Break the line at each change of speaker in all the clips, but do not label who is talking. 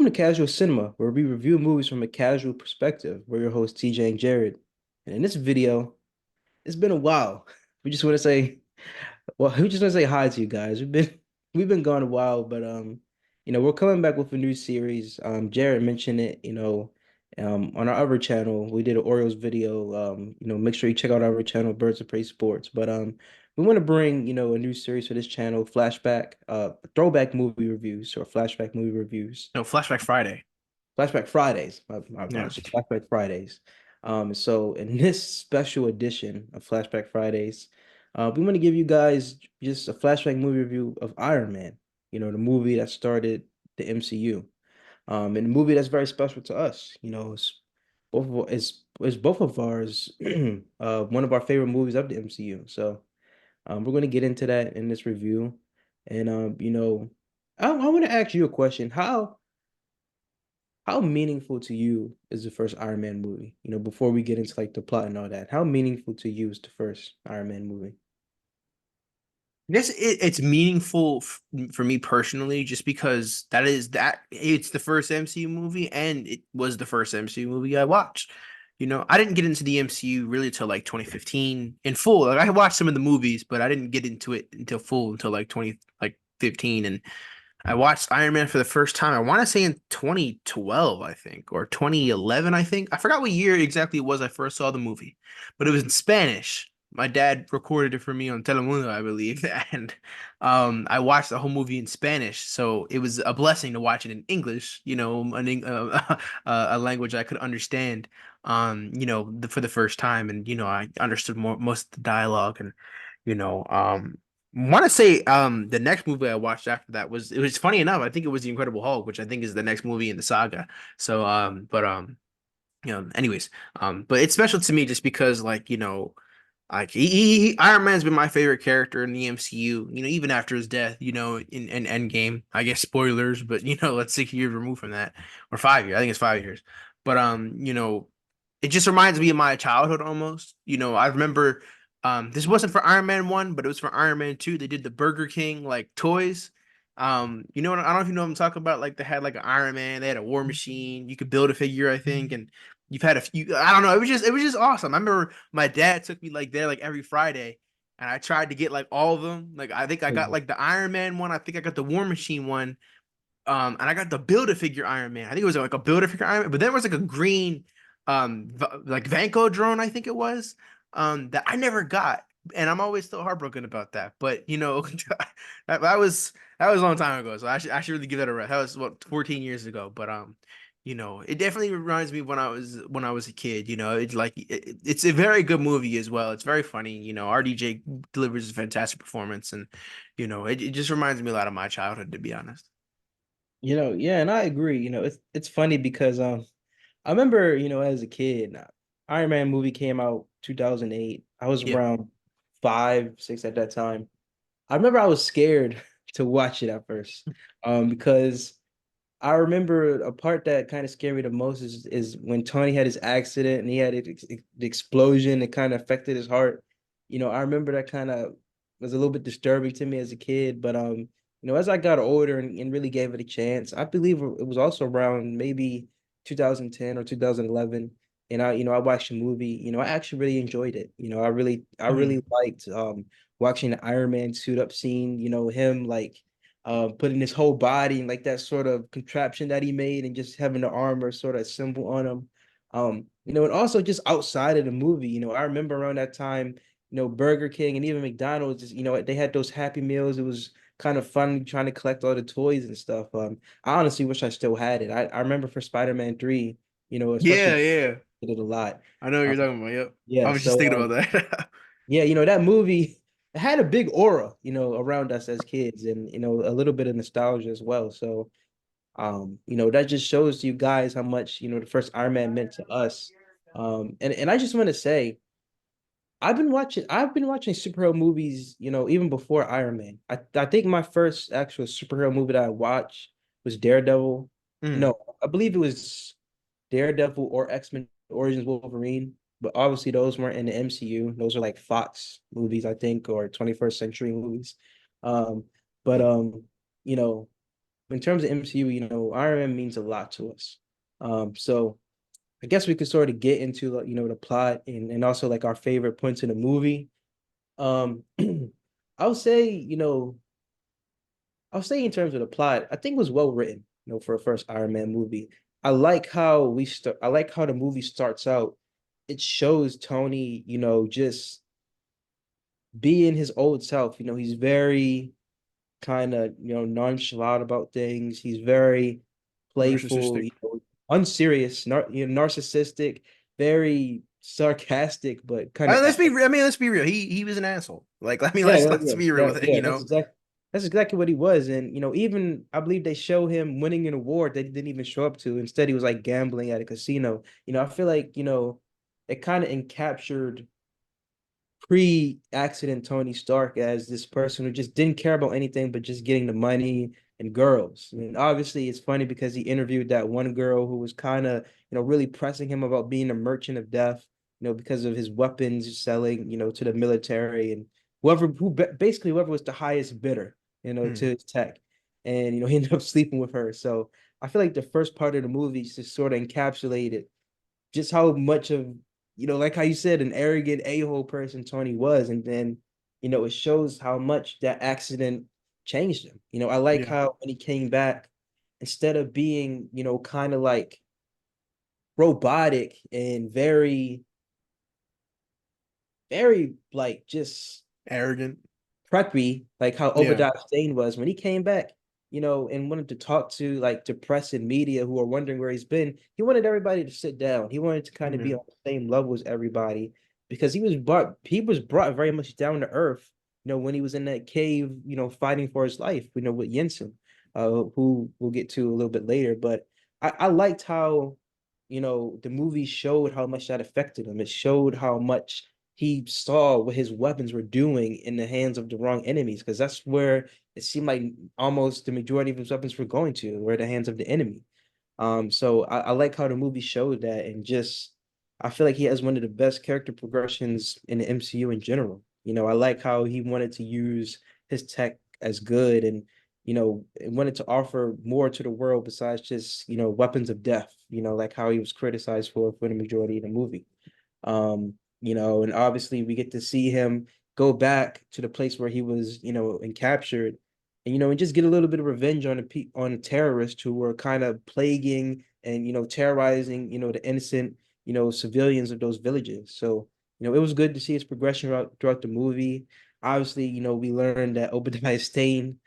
Welcome to Casual Cinema, where we review movies from a casual perspective. We're your hosts, TJ and Jared. And in this video, it's been a while. We just want to say, we just want to say hi to you guys. We've been gone a while, but we're coming back with a new series. Jared mentioned it, on our other channel. We did an Orioles video. Make sure you check out our other channel, Birds of Prey Sports. But we want to bring, a new series for this channel, throwback movie reviews or flashback movie reviews.
No, Flashback Friday.
Flashback Fridays. My
Yeah.
apologies. Flashback Fridays. So in this special edition of Flashback Fridays, we want to give you guys just a flashback movie review of Iron Man. The movie that started the MCU. And a movie that's very special to us. It's both of ours, one of our favorite movies of the MCU. So we're going to get into that in this review. And I want to ask you a question. How meaningful to you is the first Iron Man movie? Before we get into like the plot and all that, how meaningful to you is the first Iron Man movie?
I guess it's meaningful for me personally, just because that it's the first MCU movie and it was the first MCU movie I watched. I didn't get into the MCU really till like 2015 in full. Like I watched some of the movies, but I didn't get into it until full until like 2015. And I watched Iron Man for the first time. I want to say in 2012, I think, or 2011, I think. I forgot what year exactly it was I first saw the movie, but it was in Spanish. My dad recorded it for me on Telemundo, I believe, and I watched the whole movie in Spanish. So it was a blessing to watch it in English, a language I could understand, for the first time, and I understood most of the dialogue, and you know, um, want to say the next movie I watched after that was funny enough. I think it was The Incredible Hulk, which I think is the next movie in the saga. So anyways, but it's special to me just because like Iron Man's been my favorite character in the MCU. Even after his death. In Endgame. I guess spoilers, but let's 6 years removed from that, or 5 years. I think it's 5 years. But it just reminds me of my childhood almost. I remember this wasn't for Iron Man 1, but it was for Iron Man 2. They did the Burger King like toys. I don't know if you know what I'm talking about. Like they had like an Iron Man, they had a War Machine. You could build a figure, I think, and you've had a few. I don't know. It was just awesome. I remember my dad took me like there like every Friday, and I tried to get like all of them. Like I think I got
Mhm.
like the Iron Man one. I think I got the War Machine one. And I got the Build a Figure Iron Man. I think it was like a Build a Figure Iron Man, but then there was like a green, like Vanco drone. I think it was, that I never got, and I'm always still heartbroken about that. But that was a long time ago, so I should really give that a rest. That was what 14 years ago, but it definitely reminds me when I was a kid. It's a very good movie as well. It's very funny. RDJ delivers a fantastic performance, and it just reminds me a lot of my childhood, to be honest.
Yeah, and I agree. It's funny because I remember, as a kid, Iron Man movie came out 2008. I was
Yeah.
around 5, 6 at that time. I remember I was scared to watch it at first, because I remember a part that kind of scared me the most is when Tony had his accident and he had the explosion. It kind of affected his heart. I remember that kind of was a little bit disturbing to me as a kid. But as I got older and really gave it a chance, I believe it was also around maybe 2010 or 2011. And I watched the movie. I actually really enjoyed it. I really
Mhm.
liked watching the Iron Man suit up scene. Him like putting his whole body in like that sort of contraption that he made and just having the armor sort of symbol on him. And also just outside of the movie, I remember around that time, Burger King and even McDonald's, they had those Happy Meals. It was kind of fun trying to collect all the toys and stuff. I honestly wish I still had it. I remember for Spider-Man 3,
Yeah,
especially
yeah.
did it a lot.
I know what you're
Um,
talking about. Yep. I
yeah,
was just
so
thinking about that.
yeah, that movie it had a big aura, around us as kids and a little bit of nostalgia as well. So that just shows you guys how much, the first Iron Man meant to us. And I just want to say, I've been watching superhero movies, even before Iron Man. I think my first actual superhero movie that I watched was Daredevil.
Mm.
No, I believe it was Daredevil or X-Men Origins Wolverine, but obviously those weren't in the MCU. Those are like Fox movies, I think, or 21st Century movies. Um, but you know, in terms of MCU, Iron Man means a lot to us. So I guess we could sort of get into the plot and also like our favorite points in the movie. I would say, I'll say in terms of the plot, I think it was well written, for a first Iron Man movie. I like how the movie starts out. It shows Tony, just being his old self. He's very kind of, nonchalant about things. He's very playful,
Narcissistic.
unserious, narcissistic, very sarcastic, but kind of
I mean, let's be real. He was an asshole. Like, I mean,
yeah,
let's
yeah,
be real
yeah,
with it.
yeah.
You know.
That's exactly what he was. And even I believe they show him winning an award that he didn't even show up to. Instead, he was like gambling at a casino. I feel like, it kind of encaptured pre-accident Tony Stark as this person who just didn't care about anything but just getting the money and girls. I mean, obviously it's funny because he interviewed that one girl who was kind of, really pressing him about being a merchant of death, because of his weapons selling, to the military and basically whoever was the highest bidder, to
Hmm.
his tech. And he ended up sleeping with her. So I feel like the first part of the movie just sort of encapsulated just how much of like how you said, an arrogant a-hole person Tony was, and then it shows how much that accident changed him. I like
Yeah.
how when he came back, instead of being kind of like robotic and very, very like just
Arrogant.
preppy, like how
Yeah.
Obadiah Stane was when he came back, and wanted to talk to like the press and media who are wondering where he's been. He wanted everybody to sit down. He wanted to kind of
Yeah.
be on the same level as everybody because he was brought very much down to earth, when he was in that cave, fighting for his life, with Jensen, who we'll get to a little bit later. But I liked how, the movie showed how much that affected him. It showed how much he saw what his weapons were doing in the hands of the wrong enemies, because that's where it seemed like almost the majority of his weapons were going to, were the hands of the enemy. So I like how the movie showed that, and just I feel like he has one of the best character progressions in the MCU in general. I like how he wanted to use his tech as good and wanted to offer more to the world besides just weapons of death. Like how he was criticized for the majority of the movie. And obviously we get to see him go back to the place where he was, and captured, and just get a little bit of revenge on the terrorists who were kind of plaguing and terrorizing, the innocent, civilians of those villages. So, it was good to see his progression throughout the movie. Obviously, we learned that Obadiah Stane,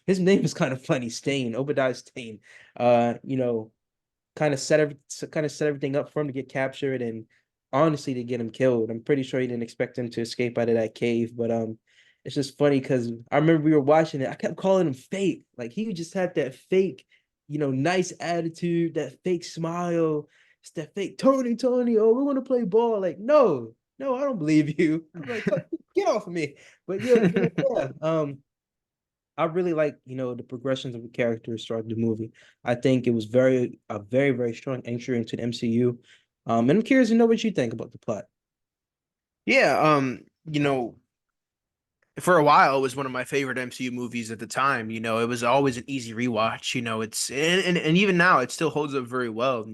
his name is kind of funny, Stane, Obadiah Stane, you know, kind of set everything up for him to get captured and honestly to get him killed. I'm pretty sure he didn't expect him to escape out of that cave, but it's just funny because I remember we were watching it. I kept calling him fake. Like he just had that fake, nice attitude, that fake smile. It's that fake Tony, Tony. Oh, we want to play ball. Like, no, no, I don't believe you. I'm like, get off of me. But yeah, yeah. I really like, the progressions of the characters throughout the movie. I think it was a very, very strong entry into the MCU. And I'm curious to know what you think about the plot.
Yeah. For a while, it was one of my favorite MCU movies at the time. It was always an easy rewatch. It's and even now it still holds up very well.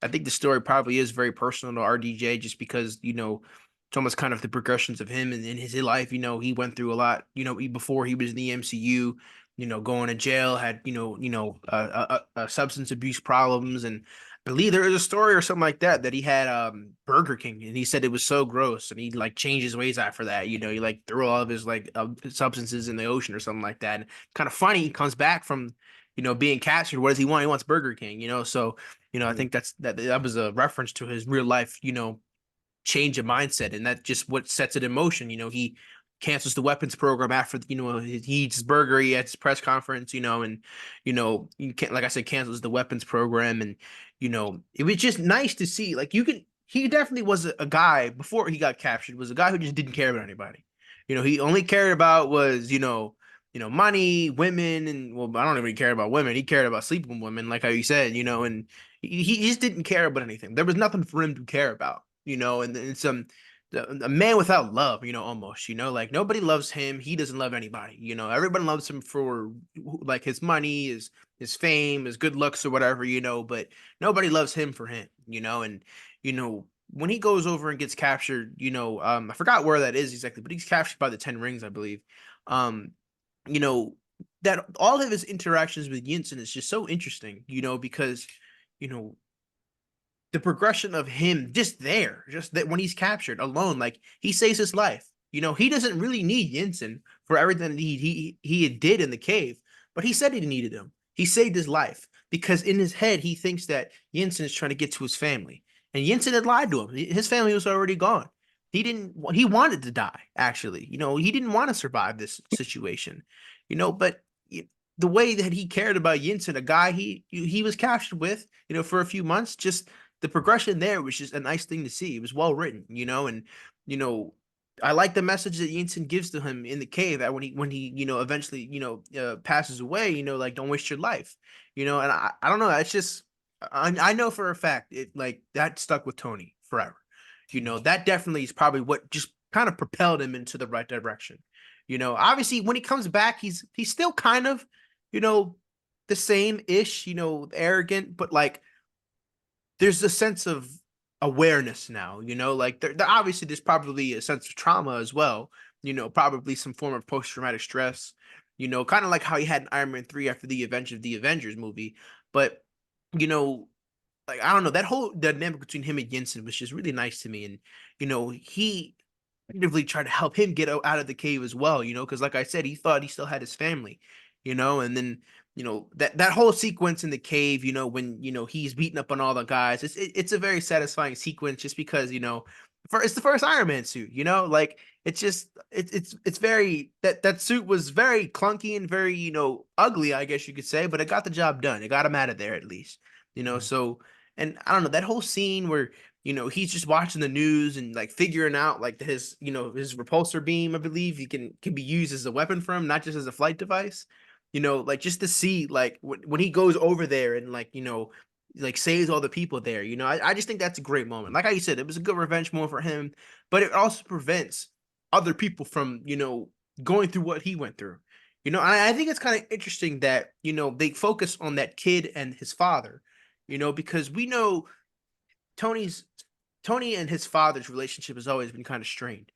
I think the story probably is very personal to RDJ just because, it's almost kind of the progressions of him and in his life. He went through a lot, before he was in the MCU, going to jail, had, substance abuse problems and believe there is a story or something like that he had Burger King and he said it was so gross and he like changed his ways after that. He like threw all of his like substances in the ocean or something like that. And kind of funny, he comes back from being captured. What does he want? He wants Burger King. So I
Mhm.
think that was a reference to his real life change of mindset, and that's just what sets it in motion. He cancels the weapons program after he eats his burger, he at his press conference, and you can't, like I said, cancels the weapons program, and it was just nice to see. Like he definitely was a guy before he got captured, was a guy who just didn't care about anybody. He only cared about was money, women, and well, I don't even care about women. He cared about sleeping with women, like how you said, and he just didn't care about anything. There was nothing for him to care about, and it's a man without love, almost, like nobody loves him. He doesn't love anybody. Everyone loves him for like his money, his fame, his good looks or whatever, but nobody loves him for him, and when he goes over and gets captured, I forgot where that is exactly, but he's captured by the Ten Rings, I believe. Um, you know, that all of his interactions with Yinsen is just so interesting, because you know the progression of him just there, just that when he's captured alone, like he saves his life. He doesn't really need Yinsen for everything that he did in the cave, but he said he needed him. He saved his life because in his head he thinks that Yinsen is trying to get to his family, and Yinsen had lied to him. His family was already gone. He didn't. He wanted to die. Actually, he didn't want to survive this situation. But the way that he cared about Yinsen, a guy he was captured with, for a few months, just the progression there was just a nice thing to see. It was well written, and you know, I like the message that Yinsen gives to him in the cave that when he eventually passes away, like don't waste your life, and I don't know, it's just I know for a fact it like that stuck with Tony forever. That definitely is probably what just kind of propelled him into the right direction. Obviously when he comes back, he's still kind of, you know, the same ish, arrogant, but like there's a sense of awareness now, like there obviously there's probably a sense of trauma as well, probably some form of post-traumatic stress, kind of like how he had in Iron Man 3 after the Avenge of the Avengers movie. But, you know, like I don't know, that whole dynamic between him and Jensen was just really nice to me. And, he actively tried to help him get out of the cave as well, because like I said, he thought he still had his family, and then that whole sequence in the cave, when he's beating up on all the guys, it's a very satisfying sequence just because it's the first Iron Man suit, like it's just it's very that suit was very clunky and very ugly, I guess you could say, but it got the job done. It got him out of there at least, so. And I don't know, that whole scene where he's just watching the news and like figuring out like his repulsor beam, I believe he can be used as a weapon for him, not just as a flight device. Like just to see like when he goes over there and like like saves all the people there. I just think that's a great moment. Like how you said, it was a good revenge moment for him, but it also prevents other people from going through what he went through. I think it's kind of interesting that they focus on that kid and his father, because we know Tony's Tony and his father's relationship has always been kind of strained.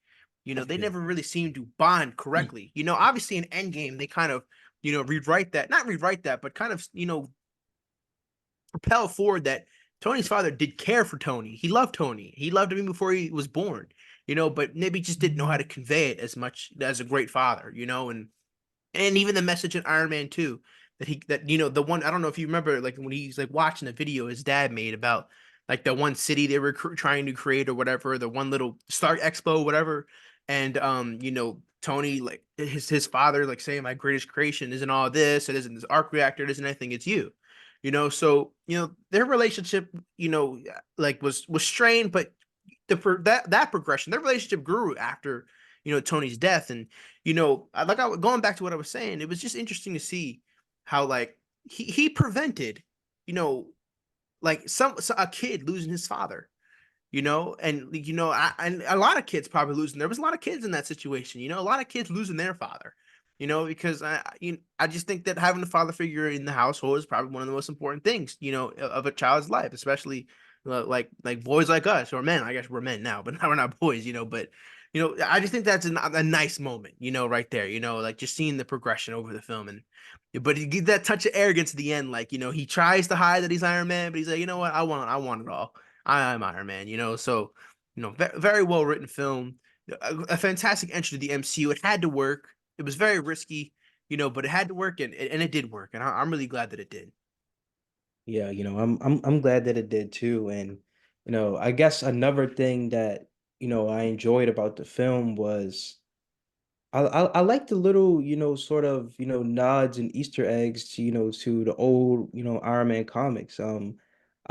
They
Yeah.
never really seem to bond correctly. Obviously in Endgame they kind of, rewrite that, not rewrite that, but kind of, propel forward that Tony's father did care for Tony. He loved Tony. He loved him before he was born. But maybe just didn't know how to convey it as much as a great father. And even the message in Iron Man 2 that the one, I don't know if you remember, like when he's like watching a video his dad made about like the one city they were trying to create or whatever, the one little Stark Expo, whatever. And Tony, like his father, like saying my greatest creation isn't all this, it isn't this arc reactor, it isn't anything, it's you. So their relationship, like was strained, but that progression, their relationship grew after Tony's death. And going back to what I was saying, it was just interesting to see how like he prevented you know like a kid losing his father, and and a lot of kids probably losing. There was a lot of kids in that situation, a lot of kids losing their father, because I just think that having a father figure in the household is probably one of the most important things, of a child's life, especially like boys like us, or men. I guess we're men now, but now we're not boys, but I just think that's a nice moment, right there, like just seeing the progression over the film. And but he gives that touch of arrogance at the end, like he tries to hide that he's Iron Man, but he's like, you know what, I want it all. I'm Iron Man, so very well written film, a fantastic entry to the MCU. It had to work. It was very risky, but it had to work, and it did work, and I'm really glad that it did.
Yeah, I'm glad that it did too. And I guess another thing that I enjoyed about the film was I like the little sort of nods and Easter eggs to to the old Iron Man comics.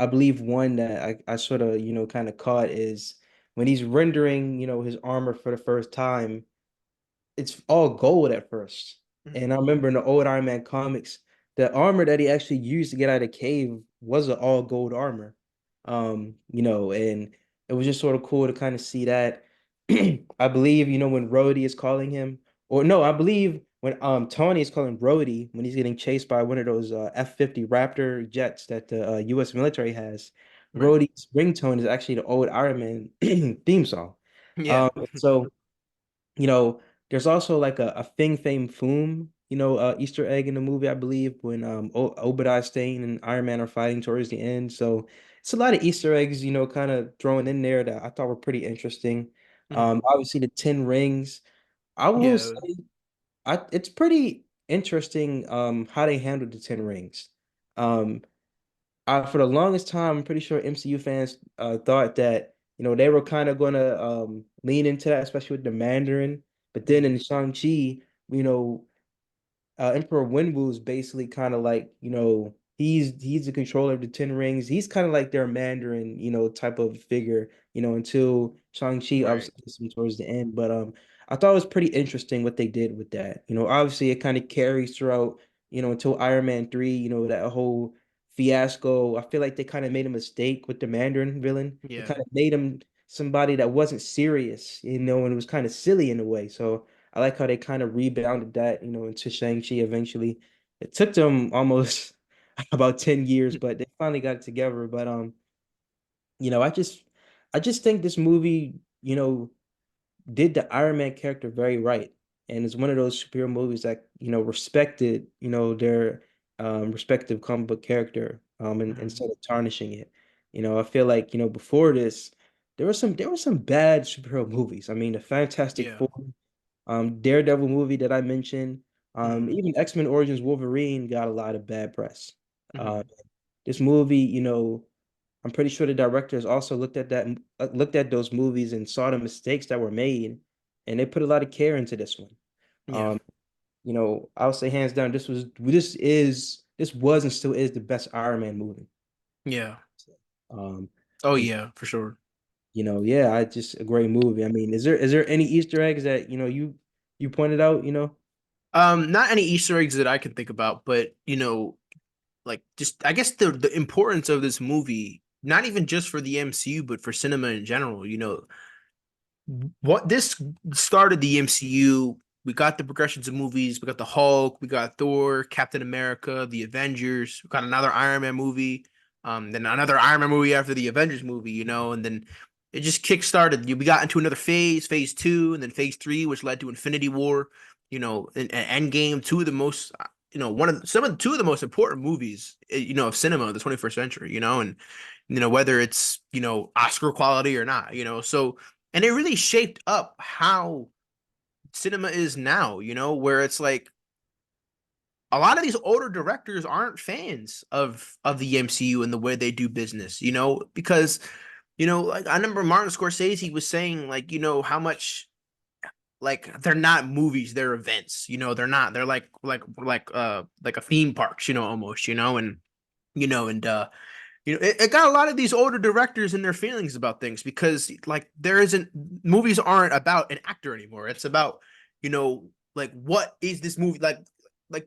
I believe one that I sort of kind of caught is when he's rendering his armor for the first time, it's all gold at first.
Mhm.
And I remember in the old Iron Man comics, the armor that he actually used to get out of the cave was an all gold armor. And it was just sort of cool to kind of see that. I believe, when Rhodey is calling him, or no, I believe when Tony is calling Rhodey when he's getting chased by one of those F-50 Raptor jets that the US military has,
Right.
Rhodey's ringtone is actually the old Iron Man theme song.
Yeah.
So there's also like a Fing Fame Foom, Easter egg in the movie, I believe, when Obadiah Stane and Iron Man are fighting towards the end. So it's a lot of Easter eggs, kind of thrown in there that I thought were pretty interesting.
Mhm.
Obviously the 10 rings. I will
Yeah.
say it's pretty interesting how they handled the 10 rings. Um for the longest time, I'm pretty sure MCU fans thought that, they were kind of gonna lean into that, especially with the Mandarin. But then
Mhm.
in Shang-Chi, you know, Emperor Wenwu is basically kind of like, he's the controller of the Ten Rings. He's kind of like their Mandarin, type of figure, until Shang-Chi
Right.
obviously gets him towards the end. But I thought it was pretty interesting what they did with that. Obviously it kind of carries throughout, until Iron Man 3, that whole fiasco. I feel like they kind of made a mistake with the Mandarin villain. They
Yeah.
kind of made him somebody that wasn't serious, and it was kind of silly in a way. So I like how they kind of rebounded that, into Shang-Chi eventually. It took them almost about 10 years, but they finally got it together. But you know, I just I just think this movie, did the Iron Man character very right. And it's one of those superhero movies that, respected, their respective comic book character, and
Mhm.
instead of tarnishing it. I feel like, before this, there were some bad superhero movies. I mean, the Fantastic
Yeah.
Four, Daredevil movie that I mentioned,
Mhm.
even X-Men Origins Wolverine got a lot of bad press. Uh,
Mhm.
this movie, I'm pretty sure the directors also looked at those movies and saw the mistakes that were made, and they put a lot of care into this one.
Yeah.
Um, I would say hands down, this was and still is the best Iron Man movie.
Yeah.
Um,
Oh
and
yeah, for sure.
yeah, I just a great movie. I mean, is there any Easter eggs that you pointed out?
Not any Easter eggs that I can think about, but like just I guess the importance of this movie, not even just for the MCU, but for cinema in general. What this started the MCU. We got the progressions of movies. We got the Hulk. We got Thor, Captain America, the Avengers. We got another Iron Man movie. Then another Iron Man movie after the Avengers movie. And then it just kick started. We got into another phase two, and then phase three, which led to Infinity War. And Endgame, two of the most, one of some of two of the most important movies, of cinema of the 21st century. And whether it's Oscar quality or not. So and it really shaped up how cinema is now, where it's like a lot of these older directors aren't fans of the MCU and the way they do business, because like I remember Martin Scorsese was saying like, how much like they're not movies, they're events, they're like a theme parks, almost, and it got a lot of these older directors in their feelings about things because like there isn't movies aren't about an actor anymore. It's about, like what is this movie like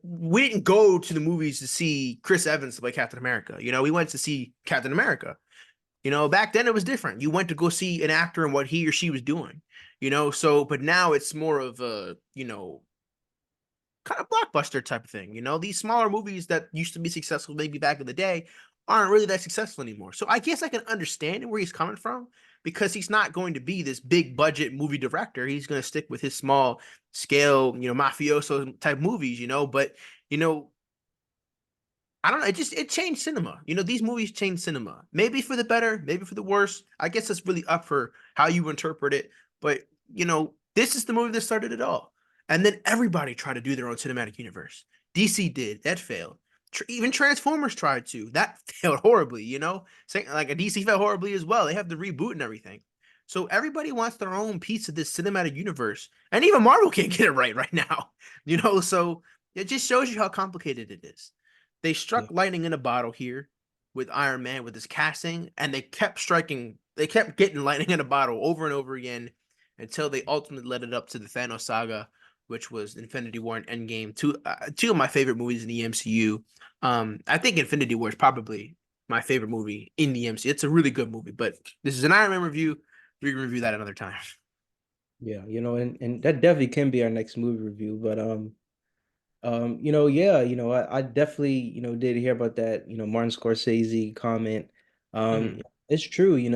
we didn't go to the movies to see Chris Evans play Captain America. We went to see Captain America. Back then it was different. You went to go see an actor and what he or she was doing. So but now it's more of a, kind of blockbuster type of thing. These smaller movies that used to be successful maybe back in the day aren't really that successful anymore. So I guess I can understand where he's coming from because he's not going to be this big budget movie director. He's going to stick with his small scale, mafioso type movies, but you know, I don't know. It changed cinema. These movies changed cinema. Maybe for the better, maybe for the worse. I guess it's really up for how you interpret it. But this is the movie that started it all. And then everybody tried to do their own cinematic universe. DC did. That failed. Even Transformers tried to. That failed horribly. Saying like a DC failed horribly as well. They have to reboot and everything. So everybody wants their own piece of this cinematic universe, and even Marvel can't get it right now. So it just shows you how complicated it is. They
Yeah.
struck lightning in a bottle here with Iron Man with his casting, and they kept striking. They kept getting lightning in a bottle over and over again until they ultimately led it up to the Thanos saga, which was Infinity War and Endgame. Two of my favorite movies in the MCU. I think Infinity War is probably my favorite movie in the MCU. It's a really good movie, but this is an Iron Man review. We can review that another time.
Yeah, and that definitely can be our next movie review. But yeah, I definitely, did hear about that, Martin Scorsese comment. Um,
Mhm.
it's true, he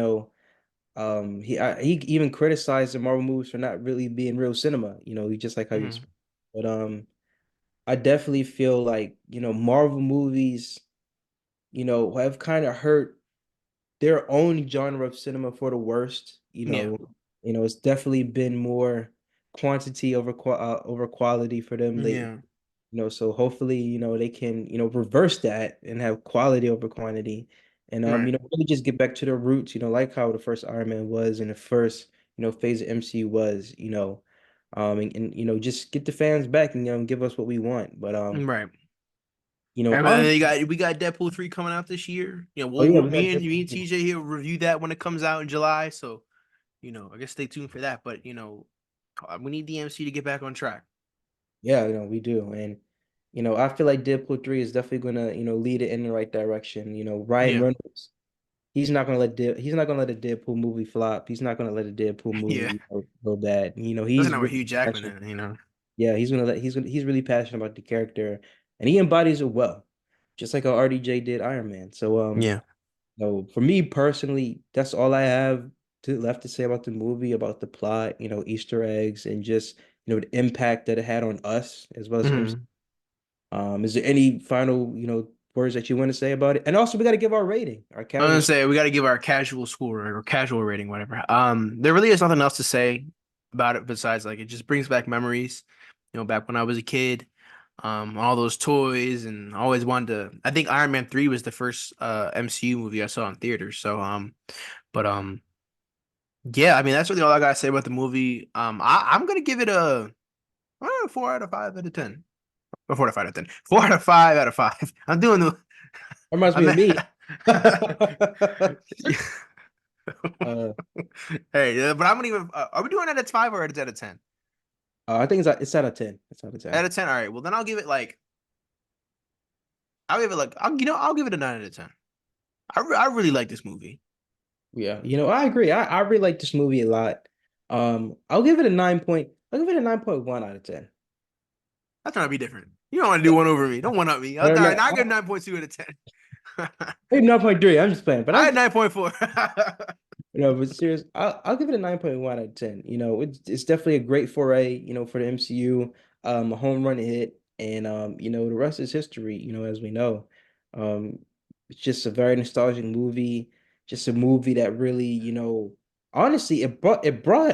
even criticized the Marvel movies for not really being real cinema, just like how you
Mhm.
explained. But I definitely feel like, Marvel movies, have kind of hurt their own genre of cinema for the worst.
Yeah.
It's definitely been more quantity over quality for them lately.
Yeah.
So hopefully, they can, reverse that and have quality over quantity. And
Right.
really just get back to their roots, like how the first Iron Man was and the first, phase of MCU was, and just get the fans back and give us what we want. But
Right. And then
honestly,
we got Deadpool 3 coming out this year.
oh yeah,
We'll
we got
me
Deadpool
and
3.
TJ here will review that when it comes out in July. So, I guess stay tuned for that. But we need the MC to get back on track.
Yeah, we do. And I feel like Deadpool 3 is definitely gonna, lead it in the right direction. Ryan
Yeah.
Reynolds, he's not gonna let a Deadpool movie flop. He's not gonna let a Deadpool movie,
Yeah.
go bad.
Doesn't
He's
know what
really
Hugh Jackman
passionate.
in.
Yeah, he's really passionate about the character and he embodies it well, just like how RDJ did Iron Man. So
Yeah.
for me personally, that's all I have left to say about the movie, about the plot, Easter eggs, and just the impact that it had on us as well as MC.
Mhm.
Is there any final, words that you want to say about it? And also, we got to give our rating, our
I'm
casual
gonna
score.
say we got to give our casual score or casual rating, whatever. There really is nothing else to say about it besides like it just brings back memories. Back when I was a kid, all those toys, and I always wanted to. I think Iron Man 3 was the first MCU movie I saw in theaters. So but yeah, I mean that's really all I gotta say about the movie. I'm gonna give it a 4 out of 5 out of 10. Or 4 out of 5 out of 10. 4 out of 5 out of 5. I'm doing the.
Reminds me
I'm
of me.
at.
uh,
Hey, but I'm gonna even. Are we doing it at 5 or out of 10?
I think it's out of 10. It's out of 10.
Out of 10. All right. Well, then I'll give it like. I'll give it like. I'll give it a 9 out of 10. I really like this movie.
Yeah, I agree. I really like this movie a lot. I'll give it a 9.1 out of 10.
I'm trying to be different. You don't want to do one over me. Don't one up me. All
No,
right.
no,
Now I give 9.2 out of 10.
maybe 9.3. I'm just playing, but
I had 9.4.
but serious, I'll give it a 9.1 out of 10. It's definitely a great foray, for the MCU, a home run hit, and the rest is history, as we know. Um, it's just a very nostalgic movie, just a movie that really, honestly, it brought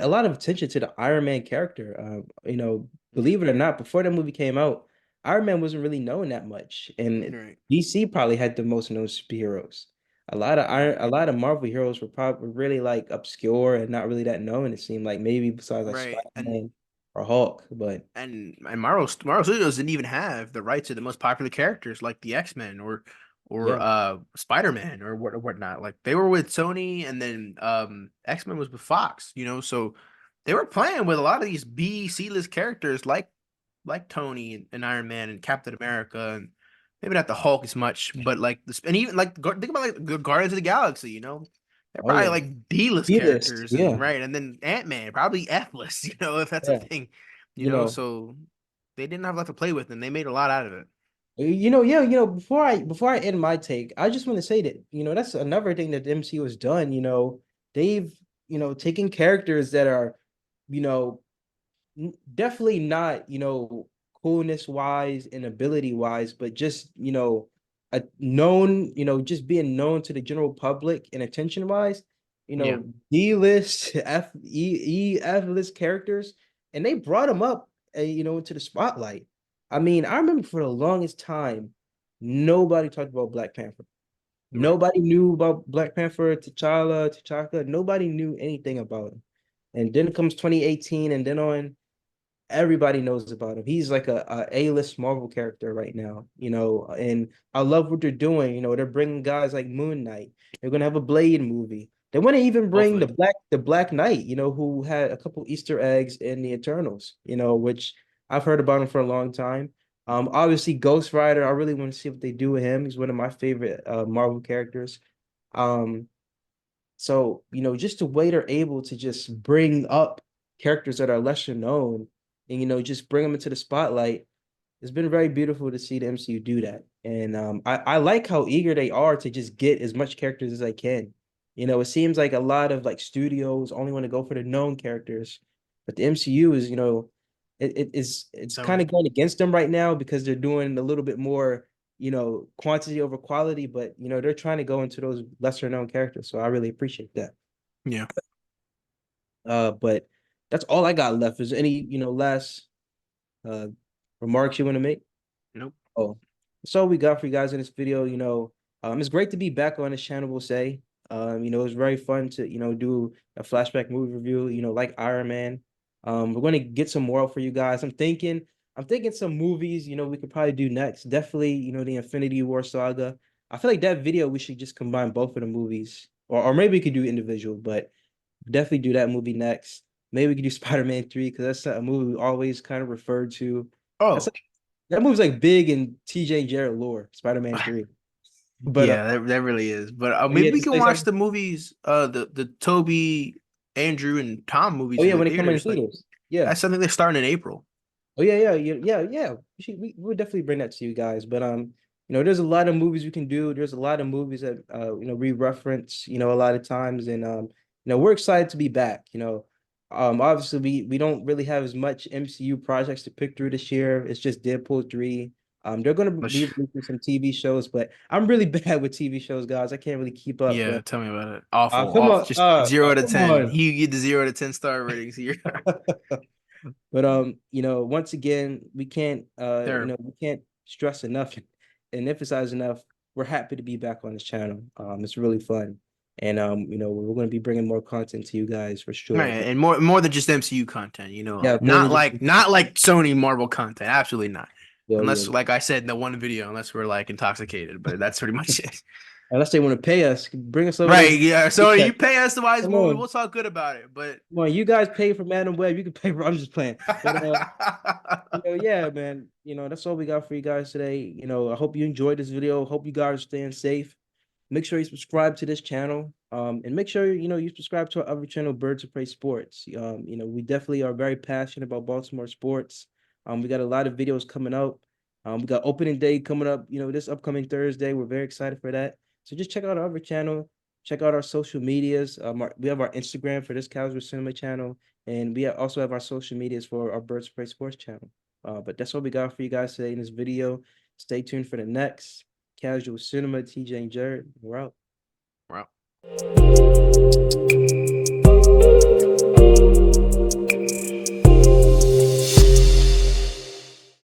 a lot of attention to the Iron Man character.
Yeah.
Believe it or not, before that movie came out, Iron Man wasn't really known that much, and
Right.
DC probably had the most known superheroes.
Right.
A lot of Marvel heroes were really like obscure and not really that known. It seemed like maybe besides like
Right.
Spider-Man or Hulk, but
And Marvel Studios didn't even have the rights to the most popular characters like the X-Men or
yeah.
Spider-Man or whatnot. Like they were with Sony and then X-Men was with Fox, so they were playing with a lot of these B C-list characters like Tony and Iron Man and Captain America and maybe not the Hulk as much, but like this and even like think about like the Guardians of the Galaxy. They're
Oh
probably
yeah.
like D-list
B-list.
characters and
Yeah.
right, and then Ant-Man probably F-list, if that's a
Yeah.
thing,
You know,
so they didn't have a lot to play with and they made a lot out of it.
yeah, before I end my take, I just want to say that, that's another thing that the MCU has done, they've, taken characters that are, you know, definitely not, coolness wise and ability wise, but just, a known, just being known to the general public and attention wise,
Yeah,
D-list, F-list characters, and they brought them up, into the spotlight. I mean, I remember for the longest time, nobody talked about Black Panther.
right,
Nobody knew about Black Panther, T'Chaka. Nobody knew anything about him. And then comes 2018, and then on everybody knows about him. He's like a A-list Marvel character right now, and I love what they're doing. They're bringing guys like Moon Knight. They're gonna have a Blade movie. They want to even bring
hopefully.
the Black Knight, who had a couple Easter eggs in the Eternals, which I've heard about him for a long time. Obviously Ghost Rider, I really want to see what they do with him. He's one of my favorite Marvel characters. Um, so, just the way they're able to just bring up characters that are lesser known and just bring them into the spotlight. It's been very beautiful to see the MCU do that. And I like how eager they are to just get as much characters as they can. It seems like a lot of like studios only want to go for the known characters, but the MCU is, it's kind
Sony.
of going against them right now because they're doing a little bit more, quantity over quality, but they're trying to go into those lesser known characters. So I really appreciate that.
Yeah.
But that's all I got left. Is there any, last uh remarks you want to make?
Nope.
Oh, that's all we got for you guys in this video. It's great to be back on this channel, we'll say. It was very fun to, do a flashback movie review, like Iron Man. We're going to get some more for you guys. I'm thinking some movies, we could probably do next. Definitely, the Infinity War saga. I feel like that video we should just combine both of the movies, or maybe we could do individual, but definitely do that movie next. Maybe we could do Spider-Man 3 because that's a movie we always kind of referred to. That's
Oh,
that movie's like big in TJ and Jared lore, Spider-Man 3. But
yeah, that really is. But
oh yeah,
maybe we
to
can
say
watch
something.
the movies, the Toby, Andrew, and Tom
Oh
movies in
yeah,
the
when they come in the
theaters. Like
theaters. Yeah.
that's something they're starting in April.
Oh yeah. We'll definitely bring that to you guys. But there's a lot of movies we can do. There's a lot of movies that we reference, a lot of times, and we're excited to be back. Obviously we don't really have as much MCU projects to pick through this year. It's just Deadpool 3. They're gonna be
Which,
releasing some TV shows, but I'm really bad with TV shows, guys. I can't really keep up.
yeah,
But
tell me about it. Awful,
come
off.
on,
Just 0 to 10.
come
You get the 0 to 10 star ratings here.
on. But once again, we can't
Terrible.
we can't stress enough and emphasize enough. We're happy to be back on this channel. It's really fun. And we're going to be bringing more content to you guys for
Right,
sure.
and more than just MCU content,
Yeah, more
not
than just
like Sony Marvel content. Absolutely not.
yeah.
Unless, like I said in the one video, unless we're like intoxicated, but that's pretty much it.
Unless they want to pay us, bring us over there.
Right, yeah. So you
Check.
pay us to watch this
Come
movie,
on.
we'll talk good about it. But
Come on, you guys pay for Madam Web. You can pay for I'm just playing. But yeah, man. That's all we got for you guys today. I hope you enjoyed this video. Hope you guys are staying safe. Make sure you subscribe to this channel. And make sure you subscribe to our other channel, Birds of Prey Sports. We definitely are very passionate about Baltimore sports. We got a lot of videos coming up. We got opening day coming up, this upcoming Thursday. We're very excited for that. So just check out our other channel, check out our social medias. We have our Instagram for this Casual Cinema channel, and we also have our social medias for our Birds of Prey Sports channel. But that's all we got for you guys today in this video. Stay tuned for the next Casual Cinema. TJ and Jared, we're out.
Wow.